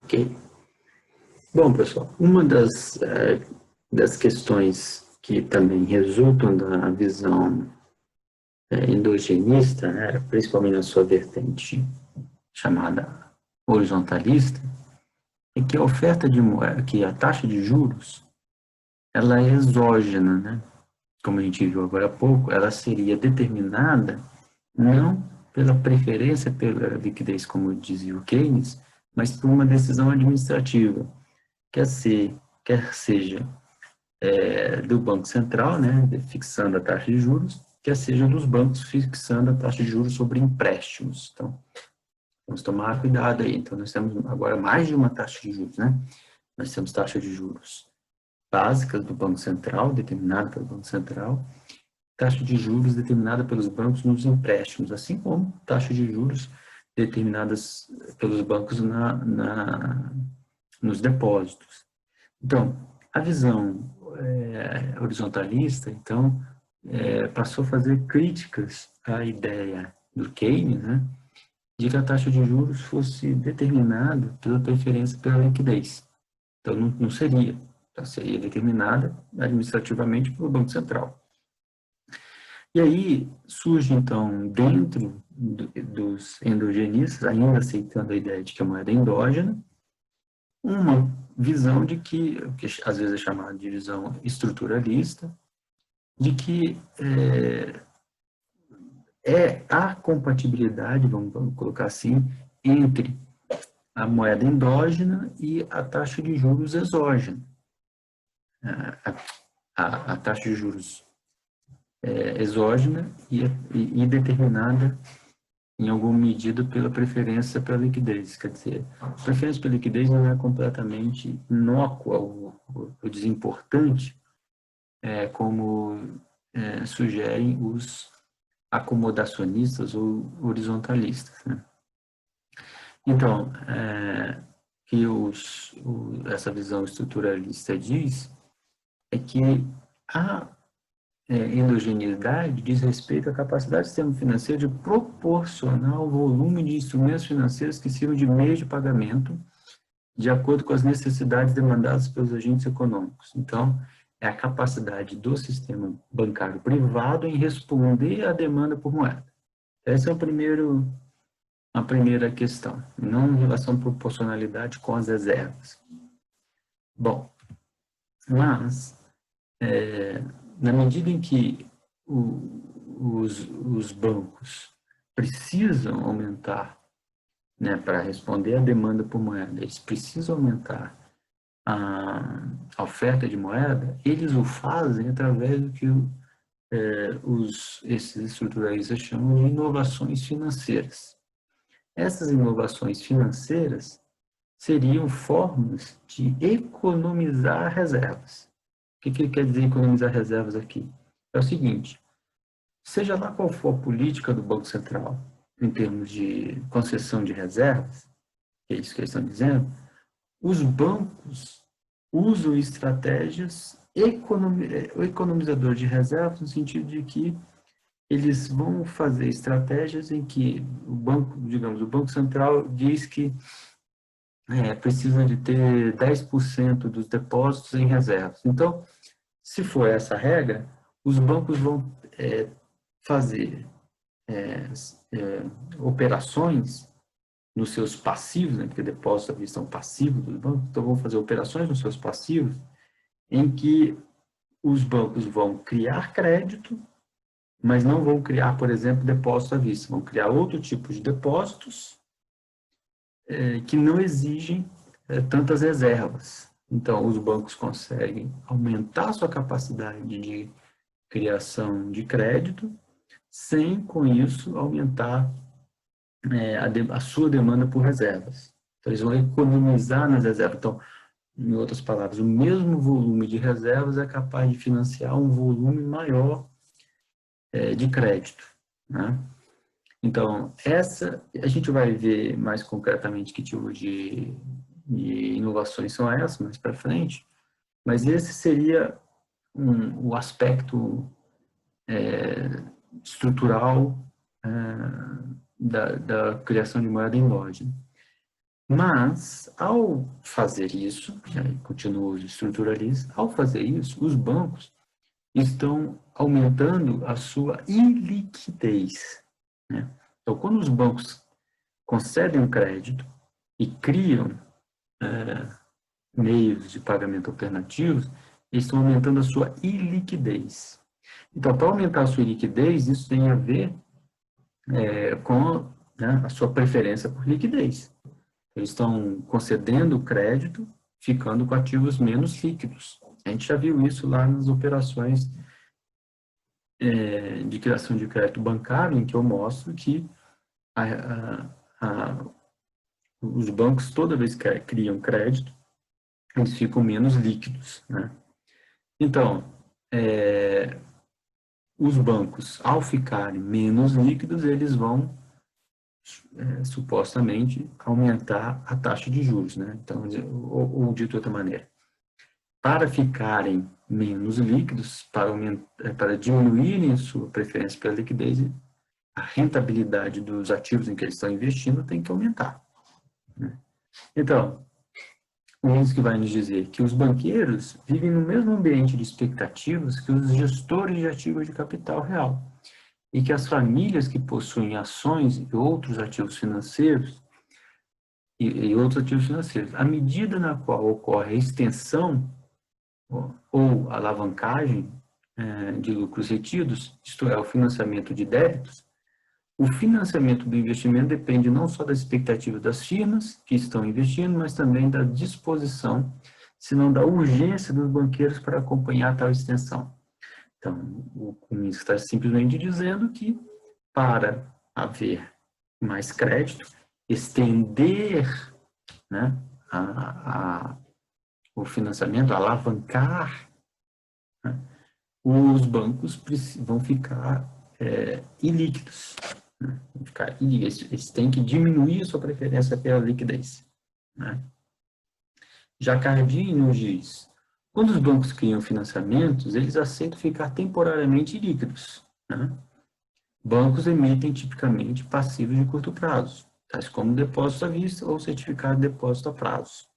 Ok. Bom, pessoal, uma das questões que também resultam da visão endogenista, né, principalmente na sua vertente chamada horizontalista, é que a oferta de moeda, que a taxa de juros, ela é exógena, né? Como a gente viu agora há pouco, ela seria determinada não pela preferência pela liquidez, como dizia o Keynes, mas por uma decisão administrativa, quer seja do Banco Central, né, fixando a taxa de juros, quer seja dos bancos fixando a taxa de juros sobre empréstimos. Então, vamos tomar cuidado aí. Então, nós temos agora mais de uma taxa de juros, né? Nós temos taxa de juros básicas do Banco Central, determinada pelo Banco Central, taxa de juros determinada pelos bancos nos empréstimos, assim como taxa de juros determinadas pelos bancos nos depósitos. Então, a visão horizontalista, então, passou a fazer críticas à ideia do Keynes, né, de que a taxa de juros fosse determinada pela preferência pela liquidez. Então, não seria. Ela seria determinada administrativamente pelo Banco Central. E aí surge, então, dentro dos endogenistas, ainda aceitando a ideia de que a moeda é endógena, uma visão de que às vezes é chamada de visão estruturalista, de que a compatibilidade, vamos colocar assim, entre a moeda endógena e a taxa de juros exógena. A taxa de juros exógena e determinada em alguma medida pela preferência pela liquidez. Quer dizer, a preferência pela liquidez não é completamente inócua ou desimportante, como sugerem os acomodacionistas ou horizontalistas, né? Então, que essa visão estruturalista diz é que a endogeneidade diz respeito à capacidade do sistema financeiro de proporcionar o volume de instrumentos financeiros que sirvam de meio de pagamento de acordo com as necessidades demandadas pelos agentes econômicos. Então, é a capacidade do sistema bancário privado em responder à demanda por moeda. Essa é a primeira questão, não em relação à proporcionalidade com as reservas. Bom, mas, na medida em que os bancos precisam aumentar, né, para responder à demanda por moeda, eles precisam aumentar a oferta de moeda, eles o fazem através do que esses estruturalistas chamam de inovações financeiras. Essas inovações financeiras seriam formas de economizar reservas. O que ele quer dizer economizar reservas aqui? É o seguinte, seja lá qual for a política do Banco Central em termos de concessão de reservas, que é isso que eles estão dizendo, os bancos usam estratégias economizadoras de reservas no sentido de que eles vão fazer estratégias em que o Banco Central diz que precisa de ter 10% dos depósitos em reservas. Então, se for essa regra, os bancos vão fazer operações nos seus passivos, né, porque depósitos à vista são passivos dos bancos, então vão fazer operações nos seus passivos em que os bancos vão criar crédito, mas não vão criar, por exemplo, depósito à vista, vão criar outro tipo de depósitos que não exigem tantas reservas. Então, os bancos conseguem aumentar sua capacidade de criação de crédito, sem, com isso, aumentar a sua demanda por reservas. Então, eles vão economizar nas reservas. Então, em outras palavras, o mesmo volume de reservas é capaz de financiar um volume maior de crédito, né? Então, a gente vai ver mais concretamente que tipo de inovações são essas mais para frente, mas esse seria o aspecto estrutural da criação de moeda endógena. Mas, ao fazer isso, né, continua os estruturalistas, ao fazer isso, os bancos estão aumentando a sua iliquidez, né? Então, quando os bancos concedem um crédito e criam meios de pagamento alternativos, eles estão aumentando a sua iliquidez. Então, para aumentar a sua liquidez, isso tem a ver com, né, a sua preferência por liquidez. Eles estão concedendo crédito, ficando com ativos menos líquidos. A gente já viu isso lá nas operações de criação de crédito bancário, em que eu mostro que os bancos, toda vez que criam crédito, eles ficam menos líquidos, né? Então, os bancos, ao ficarem menos líquidos, eles vão supostamente aumentar a taxa de juros, né? Então, ou dito de outra maneira, para ficarem menos líquidos, para diminuírem a sua preferência pela liquidez, a rentabilidade dos ativos em que eles estão investindo tem que aumentar, né? Então, isso que vai nos dizer que os banqueiros vivem no mesmo ambiente de expectativas que os gestores de ativos de capital real, e que as famílias que possuem ações e outros ativos financeiros, à medida na qual ocorre a extensão ou alavancagem de lucros retidos, isto é, o financiamento de débitos, o financiamento do investimento depende não só da expectativa das firmas que estão investindo, mas também da disposição, se não da urgência dos banqueiros para acompanhar tal extensão. Então, o ministro está simplesmente dizendo que, para haver mais crédito, estender, né, o financiamento, alavancar, né, os bancos vão ficar ilíquidos. Né, vão ficar ilíquidos. Eles têm que diminuir a sua preferência pela liquidez. Né? Já Cardim nos diz, quando os bancos criam financiamentos, eles aceitam ficar temporariamente líquidos. Né? Bancos emitem tipicamente passivos de curto prazo, tais como depósito à vista ou certificado de depósito a prazo.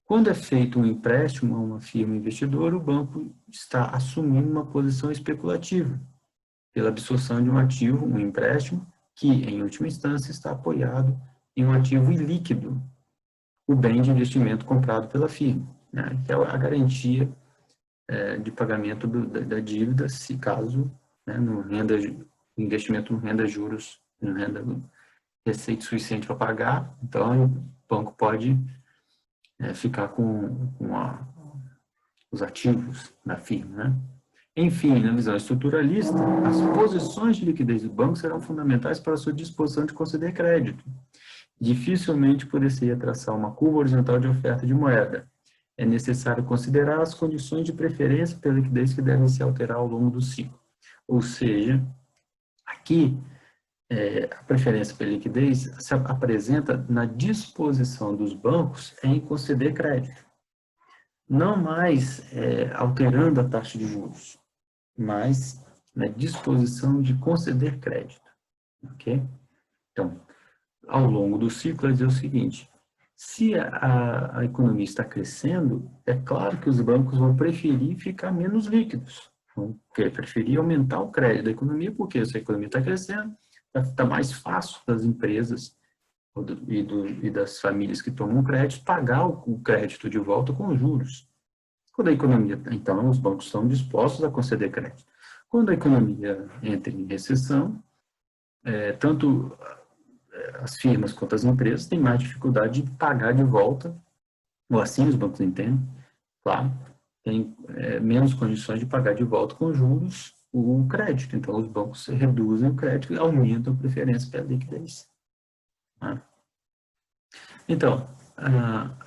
Quando é feito um empréstimo a uma firma investidora, o banco está assumindo uma posição especulativa, pela absorção de um ativo, um empréstimo, que, em última instância, está apoiado em um ativo ilíquido, o bem de investimento comprado pela firma, né, que é a garantia de pagamento da dívida, se caso, né, investimento não renda juros, não renda receita suficiente para pagar, então o banco pode ficar com os ativos da firma, né? Enfim, na visão estruturalista, as posições de liquidez do banco serão fundamentais para a sua disposição de conceder crédito. Dificilmente poder-se traçar uma curva horizontal de oferta de moeda. É necessário considerar as condições de preferência pela liquidez que devem se alterar ao longo do ciclo. Ou seja, aqui, a preferência pela liquidez se apresenta na disposição dos bancos em conceder crédito. Não mais alterando a taxa de juros, mas na disposição de conceder crédito. Ok? Então, ao longo do ciclo, é dizer o seguinte, se a economia está crescendo, é claro que os bancos vão preferir ficar menos líquidos, vão preferir aumentar o crédito da economia, porque se a economia está crescendo, está mais fácil das empresas e das famílias que tomam crédito pagar o crédito de volta com juros. Quando a economia, então, os bancos estão dispostos a conceder crédito. Quando a economia entra em recessão, tanto as firmas quanto as empresas têm mais dificuldade de pagar de volta, ou assim os bancos entendem, claro, tem menos condições de pagar de volta com juros o crédito. Então, os bancos reduzem o crédito e aumentam a preferência pela liquidez. Né? Então,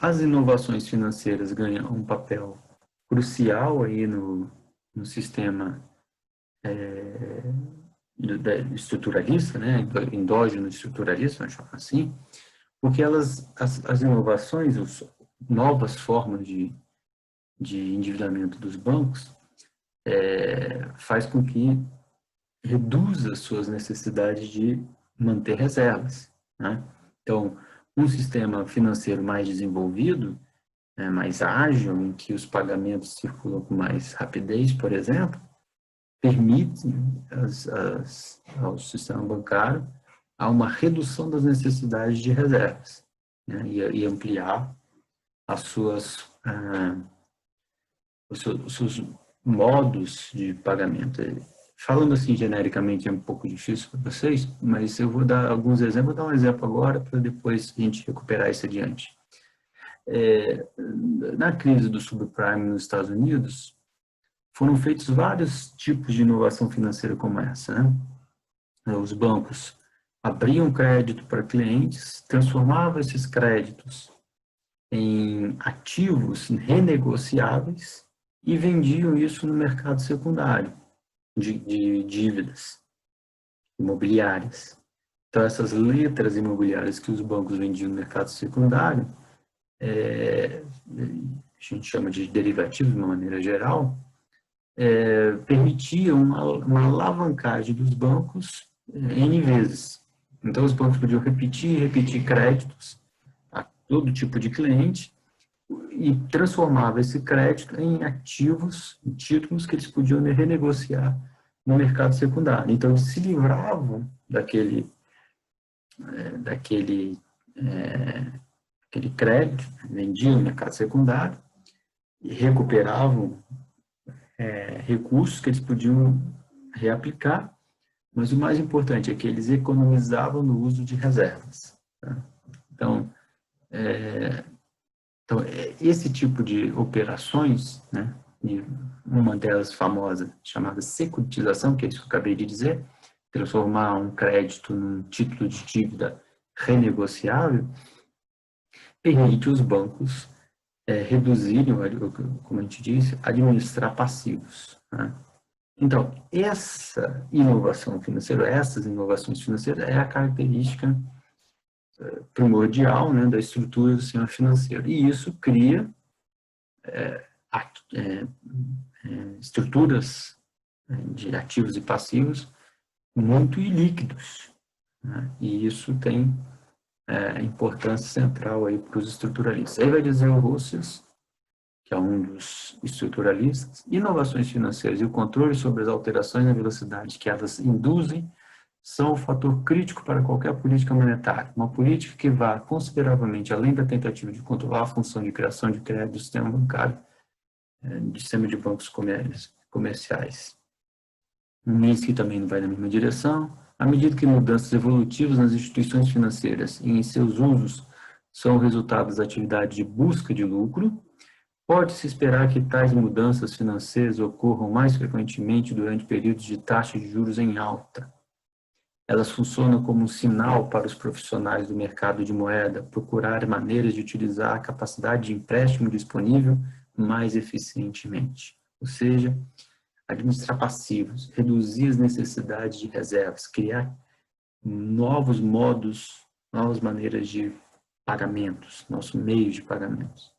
as inovações financeiras ganham um papel crucial aí no sistema estruturalista, né, endógeno estruturalista, vamos chamar assim, porque as inovações, novas formas de endividamento dos bancos, faz com que reduza suas necessidades de manter reservas, né? Então, Um sistema financeiro mais desenvolvido, mais ágil, em que os pagamentos circulam com mais rapidez, por exemplo, permite ao sistema bancário uma redução das necessidades de reservas, né, e ampliar os seus modos de pagamento. Falando assim genericamente é um pouco difícil para vocês, mas eu vou dar alguns exemplos. Vou dar um exemplo agora para depois a gente recuperar isso adiante. Na crise do subprime nos Estados Unidos, foram feitos vários tipos de inovação financeira como essa, né? Os bancos abriam crédito para clientes, transformavam esses créditos em ativos renegociáveis e vendiam isso no mercado secundário de dívidas imobiliárias. Então, essas letras imobiliárias que os bancos vendiam no mercado secundário, a gente chama de derivativos de uma maneira geral, permitiam uma alavancagem dos bancos N vezes. Então, os bancos podiam repetir créditos a todo tipo de cliente e transformava esse crédito em ativos, em títulos que eles podiam renegociar no mercado secundário. Então, eles se livravam daquele crédito, vendiam no mercado secundário e recuperavam recursos que eles podiam reaplicar, mas o mais importante é que eles economizavam no uso de reservas. Tá? Então, esse tipo de operações, né, e uma delas famosa, chamada securitização, que é isso que eu acabei de dizer, transformar um crédito num título de dívida renegociável, permite os bancos reduzirem, como a gente disse, administrar passivos. Né? Então, essa inovação financeira, essas inovações financeiras é a característica primordial, né, da estrutura do sistema financeiro. E isso cria estruturas de ativos e passivos muito ilíquidos. Né? E isso tem importância central aí para os estruturalistas. Aí vai dizer o Russell, que é um dos estruturalistas, inovações financeiras e o controle sobre as alterações na velocidade que elas induzem são o fator crítico para qualquer política monetária. Uma política que vá consideravelmente além da tentativa de controlar a função de criação de crédito do sistema bancário, do sistema de bancos comerciais. Um mês que também não vai na mesma direção. À medida que mudanças evolutivas nas instituições financeiras e em seus usos são o resultado das atividades de busca de lucro, pode-se esperar que tais mudanças financeiras ocorram mais frequentemente durante períodos de taxa de juros em alta. Elas funcionam como um sinal para os profissionais do mercado de moeda procurar maneiras de utilizar a capacidade de empréstimo disponível mais eficientemente. Ou seja, administrar passivos, reduzir as necessidades de reservas, criar novos modos, novas maneiras de pagamentos, nosso meio de pagamentos.